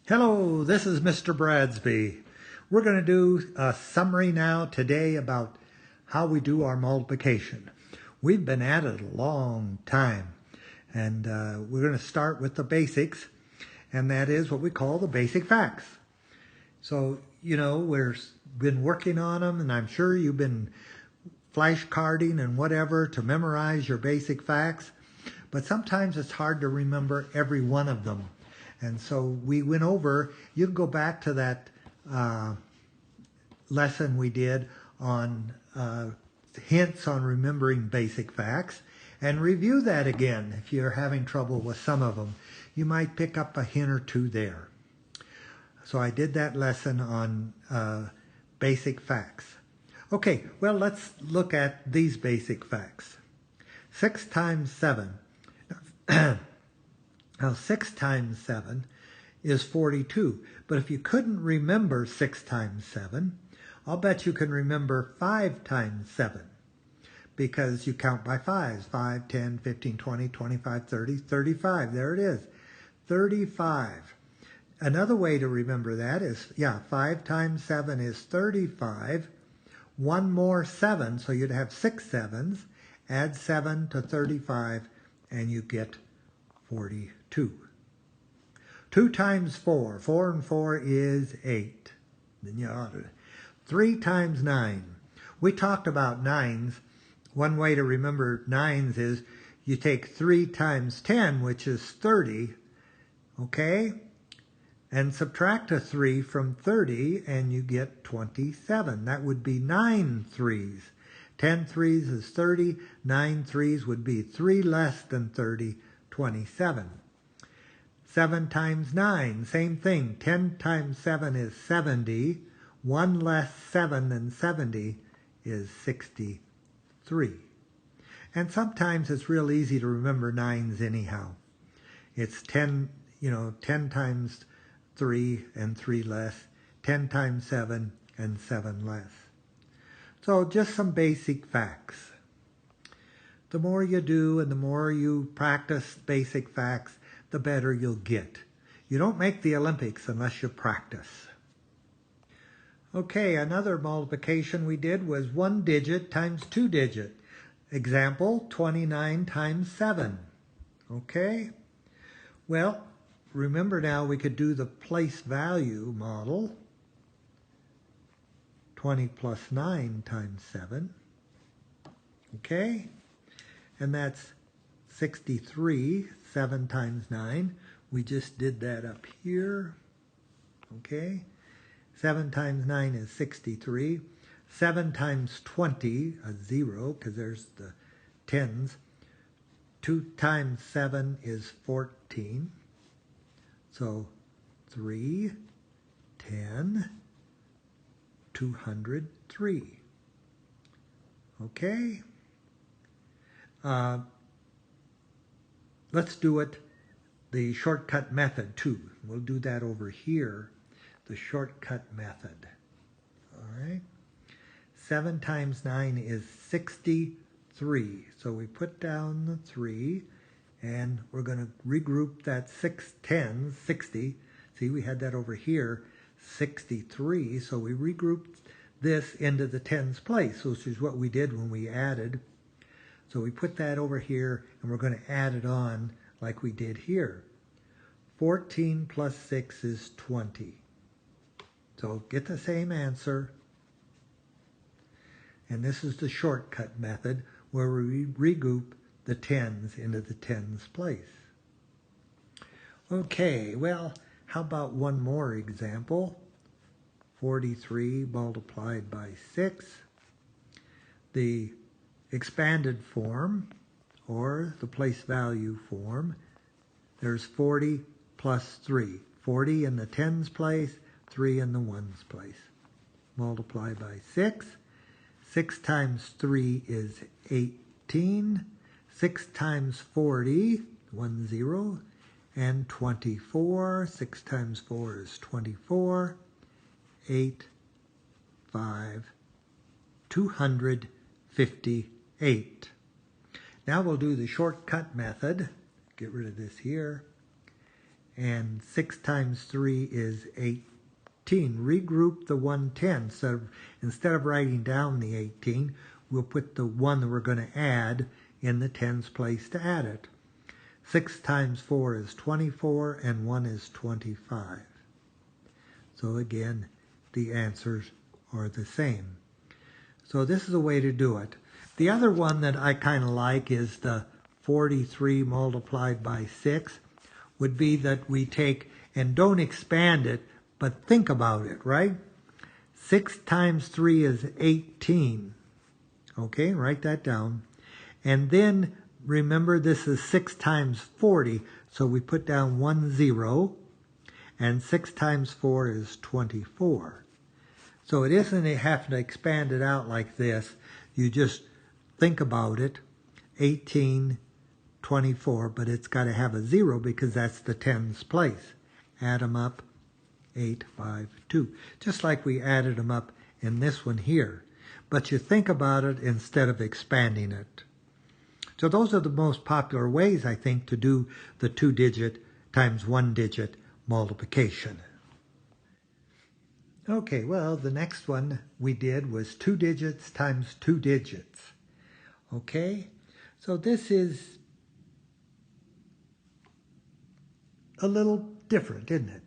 Hello, this is Mr. Bradsby. We're going to do a summary now today about how we do our multiplication. We've been at it a long time, and we're going to start with the basics, and that is what we call the basic facts. So, we've been working on them, and I'm sure you've been flashcarding and whatever to memorize your basic facts, but sometimes it's hard to remember every one of them. And so we went over, you can go back to that lesson we did on hints on remembering basic facts and review that again if you're having trouble with some of them. You might pick up a hint or two there. So I did that lesson on basic facts. Okay, well, let's look at these basic facts. 6 times 7. Now, 6 times 7 is 42. But if you couldn't remember 6 times 7, I'll bet you can remember 5 times 7. Because you count by 5s. 5, 10, 15, 20, 25, 30, 35. There it is. 35. Another way to remember that is, 5 times 7 is 35. One more 7, so you'd have 6 7s. Add 7 to 35, and you get 42. 2 times 4. 4 and 4 is 8. Then you ought to. 3 times 9. We talked about 9s. One way to remember 9s is you take 3 times 10, which is 30, okay? And subtract a 3 from 30, and you get 27. That would be 9 3s. 10 3s is 30. 9 3s would be 3 less than 30, 27. 7 times 9, same thing. 10 times 7 is 70. 1 less 7 than 70 is 63. And sometimes it's real easy to remember 9s anyhow. It's 10, 10 times 3 and 3 less. 10 times 7 and 7 less. So just some basic facts. The more you do and the more you practice basic facts, the better you'll get. You don't make the Olympics unless you practice. Okay, another multiplication we did was 1 digit times 2 digit. Example, 29 times 7. Okay? Well, remember now we could do the place value model. 20 plus 9 times 7. Okay? And that's 63, 7 times 9. We just did that up here. Okay? 7 times 9 is 63. 7 times 20, a 0, because there's the tens. 2 times 7 is 14. So 3, 10, 203. Okay? Let's do it the shortcut method too. We'll do that over here, the shortcut method. All right? 7 times 9 is 63. So we put down the 3, and we're going to regroup that 6 tens, 60. See, we had that over here, 63. So we regrouped this into the tens place, which is what we did when we added. So we put that over here, and we're going to add it on like we did here. 14 plus 6 is 20. So get the same answer. And this is the shortcut method where we regroup the tens into the tens place. Okay, well, how about one more example? 43 multiplied by 6. The expanded form, or the place value form, there's 40 plus 3. 40 in the tens place, 3 in the ones place. Multiply by 6. 6 times 3 is 18. 6 times 40, 1 0, and 24. 6 times 4 is 24. 8, 5, 258. Now we'll do the shortcut method. Get rid of this here. and 6 times 3 is 18. Regroup the 110. So instead of writing down the 18, we'll put the 1 that we're going to add in the tens place to add it. 6 times 4 is 24, and 1 is 25. So again, the answers are the same. So this is a way to do it. The other one that I kind of like is the 43 multiplied by 6 would be that we take and don't expand it, but think about it, right? 6 times 3 is 18. Okay, write that down. And then remember this is 6 times 40, so we put down 1 0, and 6 times 4 is 24. So it isn't having to expand it out like this. You just think about it, 18, 24, but it's got to have a 0 because that's the tens place. Add them up, 8, 5, 2. Just like we added them up in this one here. But you think about it instead of expanding it. So those are the most popular ways, I think, to do the 2-digit times 1-digit multiplication. Okay, well, the next one we did was 2 digits times 2 digits. Okay, so this is a little different, isn't it?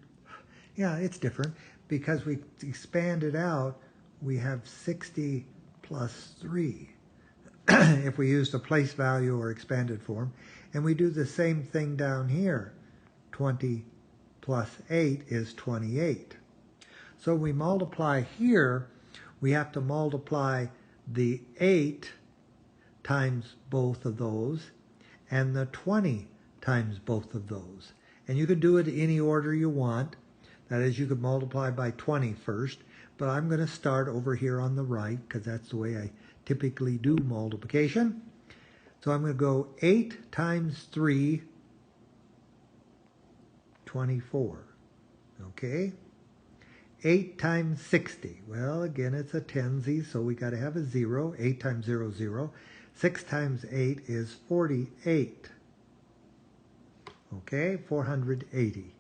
Yeah, it's different because we expand it out, we have 60 plus 3 if we use the place value or expanded form. And we do the same thing down here. 20 plus 8 is 28. So we multiply here, we have to multiply the 8 times both of those and the 20 times both of those. And you can do it any order you want. That is, you could multiply by 20 first, but I'm going to start over here on the right because that's the way I typically do multiplication. So I'm going to go 8 times 3, 24. Okay? 8 times 60. Well, again, it's a tensie, so we got to have a 0. 8 times 0, 0. 6 times 8 is 48. Okay, 480.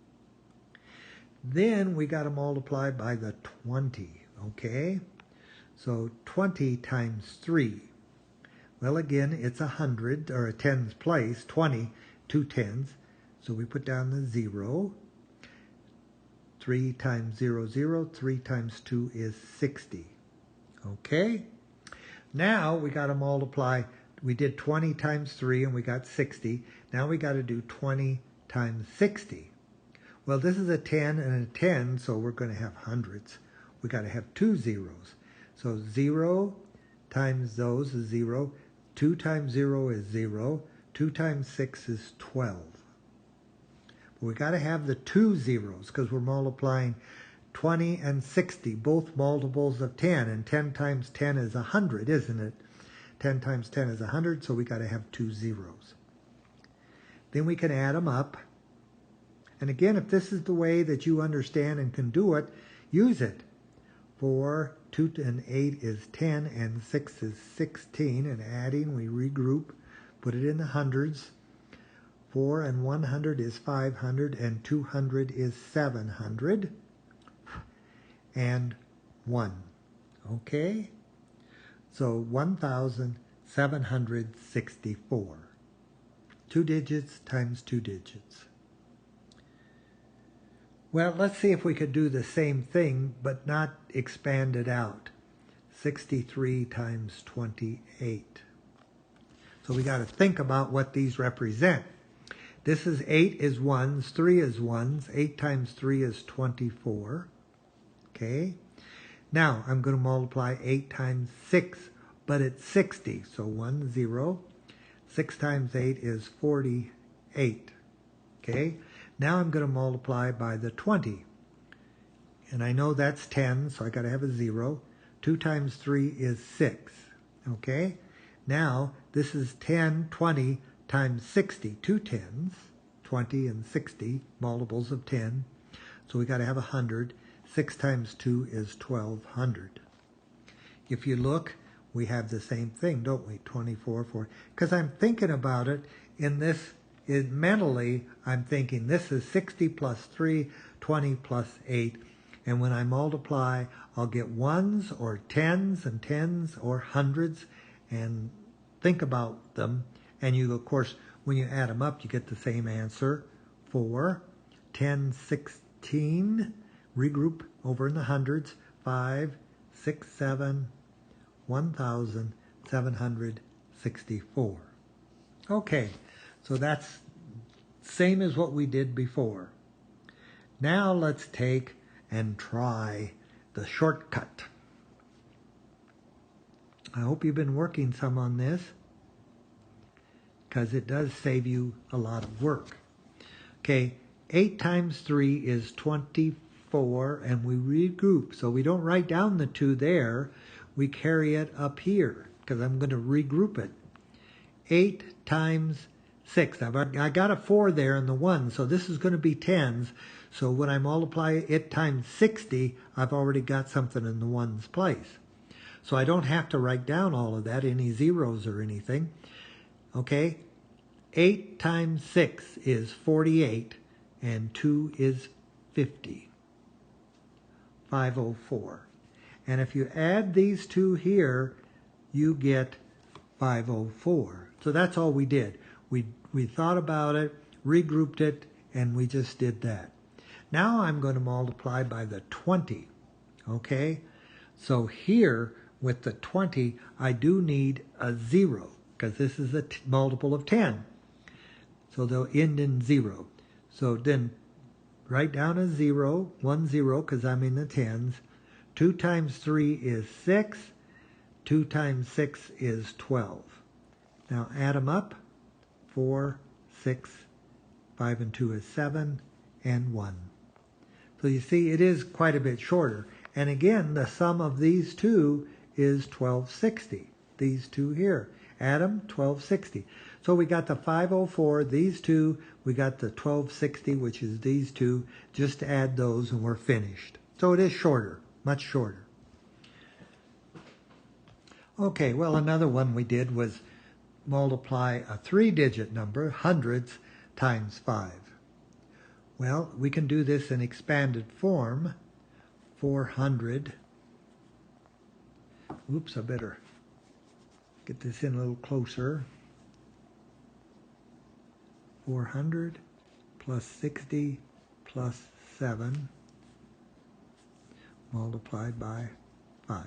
Then we got to multiply by the 20. Okay, so 20 times 3. Well, again, it's 100, or a tens place. 20, 2 tens. So we put down the 0. 3 times 0, 0. 3 times 2 is 60. Okay? Now we got to multiply. We did 20 times 3 and we got 60. Now we got to do 20 times 60. Well, this is a 10 and a 10, so we're going to have hundreds. We got to have 2 zeros. So 0 times those is 0. 2 times 0 is 0. 2 times 6 is 12. We got to have the 2 zeros because we're multiplying 20 and 60, both multiples of 10. And 10 times 10 is 100, isn't it? 10 times 10 is 100, so we got to have 2 zeros. Then we can add them up. And again, if this is the way that you understand and can do it, use it. 4, 2 and 8 is 10, and 6 is 16. And adding, we regroup, put it in the hundreds. 4 and 100 is 500, and 200 is 700, and 1. Okay? So 1,764. 2 digits times 2 digits. Well, let's see if we could do the same thing, but not expand it out. 63 times 28. So we got to think about what these represent. This is 8 is ones, 3 is ones. 8 times 3 is 24. Okay. Now I'm going to multiply 8 times 6, but it's 60. So 1, 0. 6 times 8 is 48. Okay. Now I'm going to multiply by the 20. And I know that's 10, so I got to have a 0. 2 times 3 is 6. Okay? Now, this is 10, 20 times 60. 2 tens, 20 and 60, multiples of 10. So we got to have 100. 6 times 2 is 1,200. If you look, we have the same thing, don't we? 24, 4. Because I'm thinking about it in this mentally, I'm thinking this is 60 plus 3, 20 plus 8. And when I multiply, I'll get ones or tens and tens or hundreds, and think about them. And you, of course, when you add them up, you get the same answer. 4, 10, 16, regroup over in the hundreds, 5, 6, 7, 1,764. Okay, so that's same as what we did before. Now let's take and try the shortcut. I hope you've been working some on this, because it does save you a lot of work. Okay, 8 times 3 is 24, and we regroup. So we don't write down the 2 there. We carry it up here, because I'm going to regroup it. 8 times 6. I got a 4 there in the 1, so this is going to be tens. So when I multiply it times 60, I've already got something in the 1's place. So I don't have to write down all of that, any zeros or anything. Okay, 8 times 6 is 48, and 2 is 50. 504. And if you add these two here, you get 504. So that's all we did. We thought about it, regrouped it, and we just did that. Now I'm going to multiply by the 20, okay? So here, with the 20, I do need a 0, because this is a multiple of 10. So they'll end in 0. So then write down a 0, 1 0, because I'm in the tens. 2 times 3 is 6. 2 times 6 is 12. Now add them up. 4, 6, 5 and 2 is 7, and 1. So you see, it is quite a bit shorter. And again, the sum of these two is 1260. These two here. Add them, 1260. So we got the 504, these two. We got the 1260, which is these two. Just add those and we're finished. So it is shorter, much shorter. Okay, well, another one we did was multiply a 3-digit number, hundreds, times 5. Well, we can do this in expanded form. 400. Oops, I better get this in a little closer. 400 plus 60 plus 7 multiplied by 5.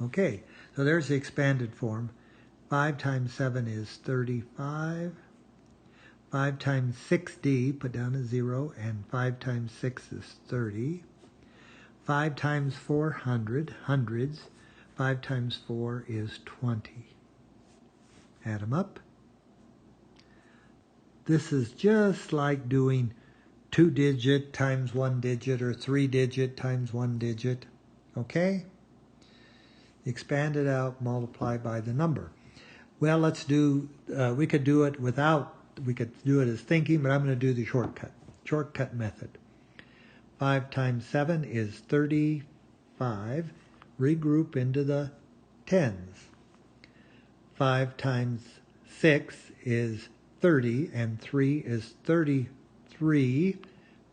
Okay, so there's the expanded form. 5 times 7 is 35. 5 times 60, put down a 0, and 5 times 6 is 30. 5 times 400, hundreds. 5 times 4 is 20. Add them up. This is just like doing 2-digit times 1-digit or 3-digit times 1-digit. Okay? Expand it out, multiply by the number. Well, let's do, we could do it without, we could do it as thinking, but I'm going to do the shortcut method. 5 times 7 is 35. Regroup into the tens. 5 times 6 is 30, and 3 is 33.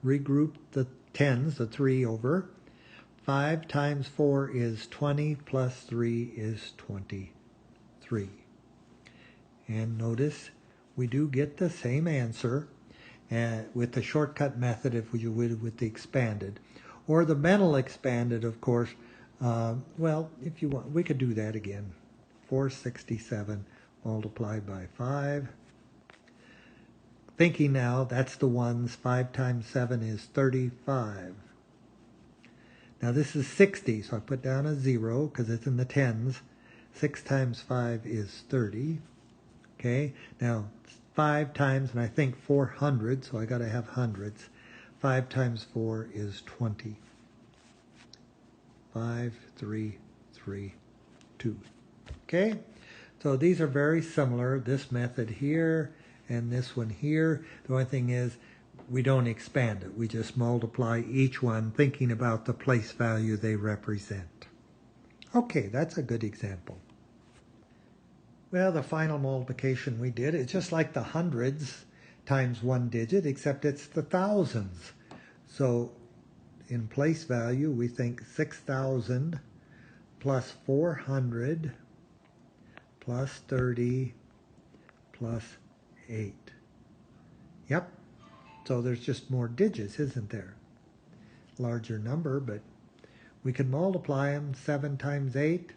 Regroup the tens, the 3 over. 5 times 4 is 20, plus 3 is 23. And notice we do get the same answer with the shortcut method if we would with the expanded. Or the mental expanded, of course. Well, if you want, we could do that again. 467 multiplied by 5. Thinking now, that's the ones. 5 times 7 is 35. Now this is 60, so I put down a 0 because it's in the tens. 6 times 5 is 30. Okay, now 5 times, and I think 400, so I got to have hundreds. 5 times 4 is 20. 5, 3, 3, 2. Okay, so these are very similar. This method here and this one here. The only thing is we don't expand it. We just multiply each one thinking about the place value they represent. Okay, that's a good example. Well, the final multiplication we did, it's just like the hundreds times one digit, except it's the thousands. So in place value, we think 6,000 plus 400 plus 30 plus 8. Yep. So there's just more digits, isn't there? Larger number, but we can multiply them. 7 times 8,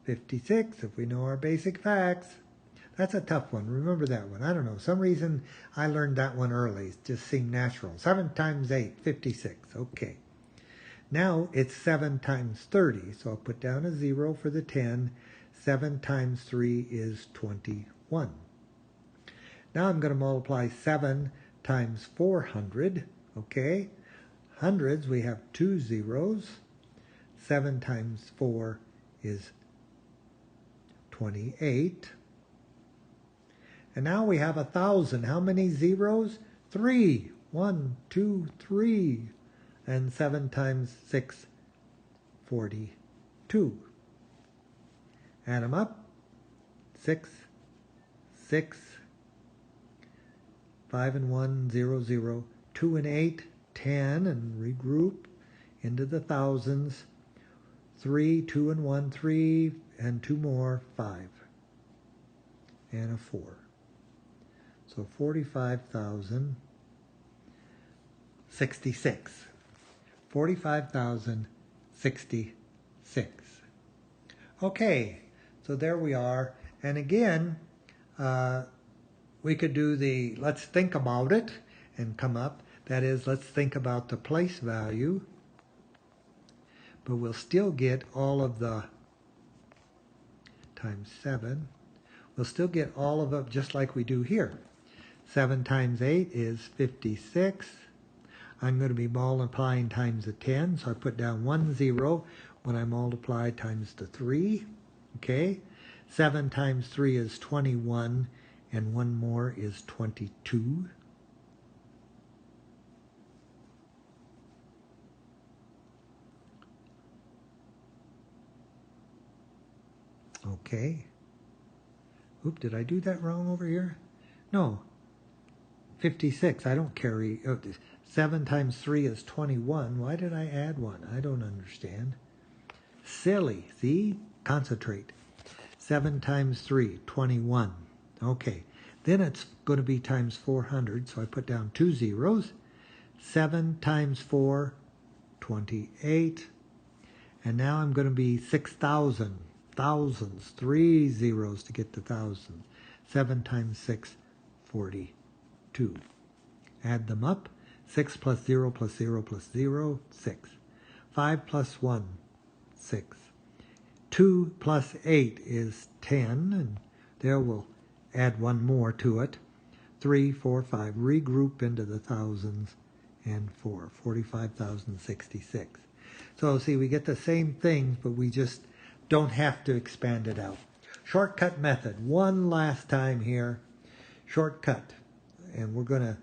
56, if we know our basic facts. That's a tough one. Remember that one. I don't know. Some reason I learned that one early. It just seemed natural. 7 times 8, 56. Okay. Now it's 7 times 30. So I'll put down a 0 for the 10. 7 times 3 is 21. Now I'm going to multiply 7 times 400. Okay. Hundreds, we have 2 zeros. 7 times 4 is 28. And now we have 1,000. How many zeros? 3. 1, 2, 3. And 7 times 6, 42. Add them up. 6, 6, 5 and 1, 0, 0. 2 and 8, 10, and regroup into the thousands. 3, 2 and 1, 3, and 2 more, 5. And a 4. So 45,066. 45,066. Okay, so there we are. And again, we could do the let's think about it and come up. That is, let's think about the place value. But we'll still get all of the times 7. We'll still get all of it just like we do here. 7 times 8 is 56. I'm going to be multiplying times the 10, so I put down 1 0 when I multiply times the 3. Okay? 7 times 3 is 21, and 1 more is 22. Okay. Oop, did I do that wrong over here? No. 56. I don't carry... 7 times 3 is 21. Why did I add 1? I don't understand. Silly. See? Concentrate. 7 times 3, 21. Okay. Then it's going to be times 400, so I put down 2 zeros. 7 times 4, 28. And now I'm going to be 6,000. Thousands. 3 zeros to get to thousands. 7 times 6, 42. Add them up. 6 plus 0 plus 0 plus 0, 6. 5 plus 1, 6. 2 plus 8 is 10, and there we'll add 1 more to it. 3, 4, 5. Regroup into the thousands and 4. 45,066. So see, we get the same things, but we just don't have to expand it out. Shortcut method. One last time here. Shortcut. And we're going to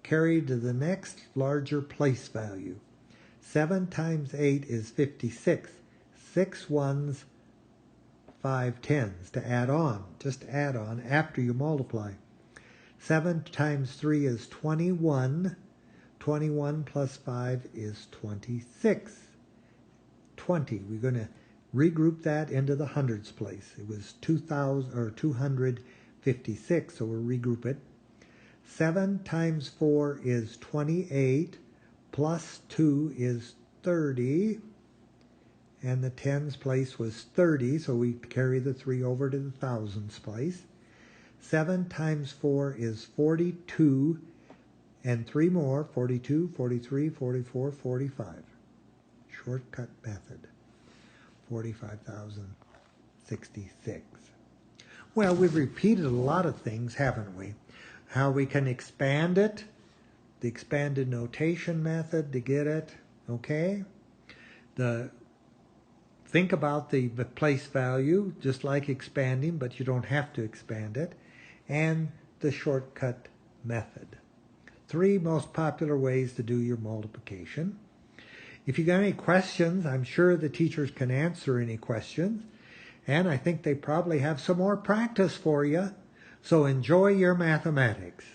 carry to the next larger place value. 7 times 8 is 56. 6 ones, 5 tens to add on. Just add on after you multiply. 7 times 3 is 21. 21 plus 5 is 26. 20. We're going to regroup that into the hundreds place. It was 2,000 or 256, so we'll regroup it. 7 times 4 is 28, plus 2 is 30, and the tens place was 30, so we carry the 3 over to the thousands place. 7 times 4 is 42, and 3 more, 42, 43, 44, 45. Shortcut method, 45,066. Well, we've repeated a lot of things, haven't we? How we can expand it, the expanded notation method to get it, okay? Think about the place value, just like expanding, but you don't have to expand it, and the shortcut method. 3 most popular ways to do your multiplication. If you got any questions, I'm sure the teachers can answer any questions. And I think they probably have some more practice for you. So enjoy your mathematics.